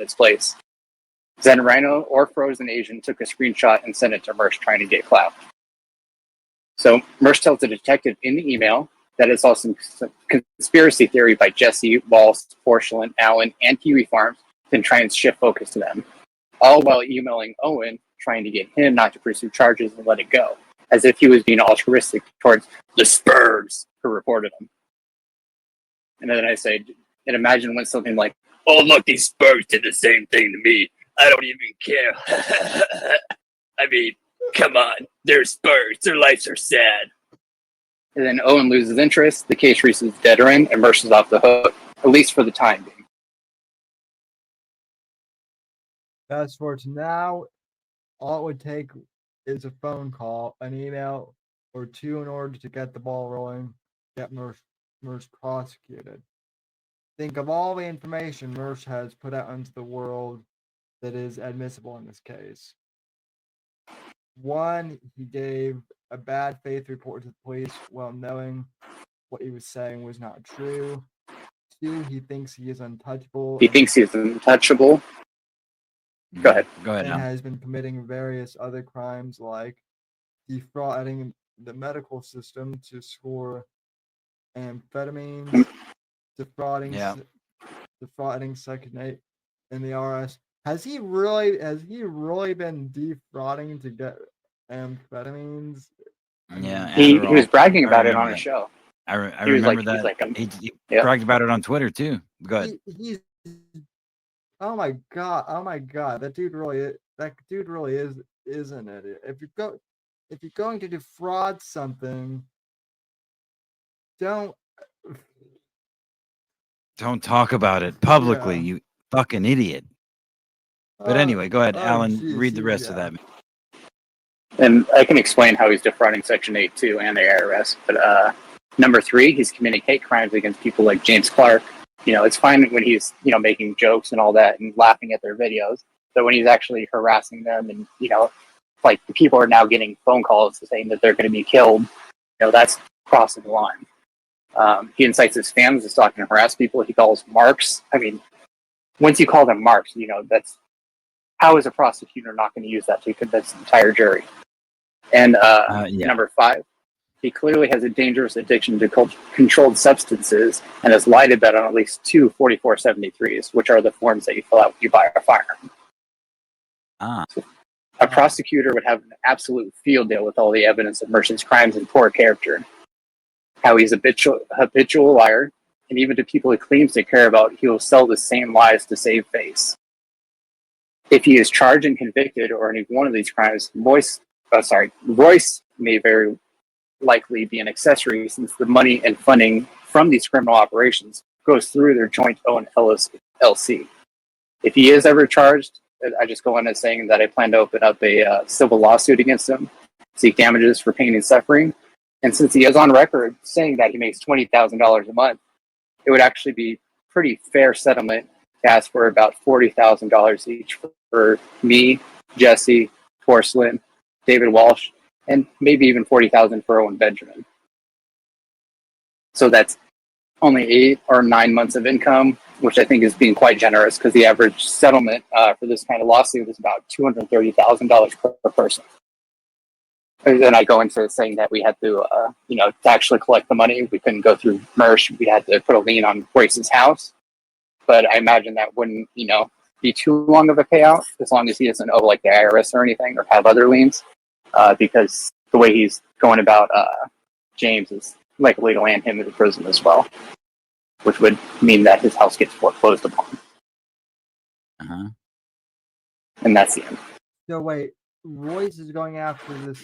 its place. Then Rhino or Frozen Asian took a screenshot and sent it to Mersh trying to get clout. So Mersh tells the detective in the email that it's all some conspiracy theory by Jesse, Walsh, Porcelain, Allan, and Kiwi Farms, then try and shift focus to them. All while emailing Owen, trying to get him not to pursue charges and let it go, as if he was being altruistic towards the Spurs who reported him. And then I say, and imagine when something like, oh, look, these Spurs did the same thing to me. I don't even care. I mean, come on. They're Spurs. Their lives are sad. And then Owen loses interest. The case reaches dead end and Mersh is off the hook, at least for the time being. Fast forward to now, all it would take is a phone call, an email, or two in order to get the ball rolling, get Mersh prosecuted. Think of all the information Mersh has put out into the world that is admissible in this case. 1, he gave a bad faith report to the police while knowing what he was saying was not true. 2, he thinks he is untouchable. He thinks he's untouchable. Go ahead. Go ahead. And Now. has been committing various other crimes like defrauding the medical system to score amphetamines, defrauding Section 8 in the RS. Has he really been defrauding to get amphetamines? Yeah, he was bragging about it on a show. I remember that. He bragged about it on Twitter too. Go ahead. He's oh my god, that dude really is an idiot. If you're going to defraud something, don't talk about it publicly, you fucking idiot. But anyway, go ahead, Allan. Read the rest of that. And I can explain how he's defrauding Section 8 too and the IRS. But number 3, he's committing hate crimes against people like James Clark. You know, it's fine when he's, making jokes and all that and laughing at their videos. But when he's actually harassing them and, like the people are now getting phone calls saying that they're going to be killed, that's crossing the line. He incites his fans to stalk and harass people. He calls marks. I mean, once you call them marks, that's how is a prosecutor not going to use that to convince the entire jury? And number 5, he clearly has a dangerous addiction to controlled substances and has lied about on at least 2 4473s, which are the forms that you fill out when you buy a firearm. So a prosecutor would have an absolute field day with all the evidence of Mersh's crimes and poor character. How he's a habitual liar, and even to people he claims to care about, he will sell the same lies to save face. If he is charged and convicted or any one of these crimes, Royce may very likely be an accessory since the money and funding from these criminal operations goes through their joint owned LLC. If he is ever charged, I just go on as saying that I plan to open up a civil lawsuit against him, seek damages for pain and suffering. And since he is on record saying that he makes $20,000 a month, it would actually be pretty fair settlement to ask for about $40,000 each for me, Jesse, Porcelain, David Walsh, and maybe even $40,000 for Owen Benjamin. So that's only 8 or 9 months of income, which I think is being quite generous because the average settlement for this kind of lawsuit is about $230,000 per person. And then I go into saying that we had to, to actually collect the money, we couldn't go through Mersh. We had to put a lien on Royce's house. But I imagine that wouldn't, be too long of a payout as long as he doesn't owe like the IRS or anything or have other liens. Because the way he's going about James is likely to land him in prison as well, which would mean that his house gets foreclosed upon. And that's the end. So wait, Royce is going after this.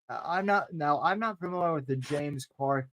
I'm not familiar with the James Clark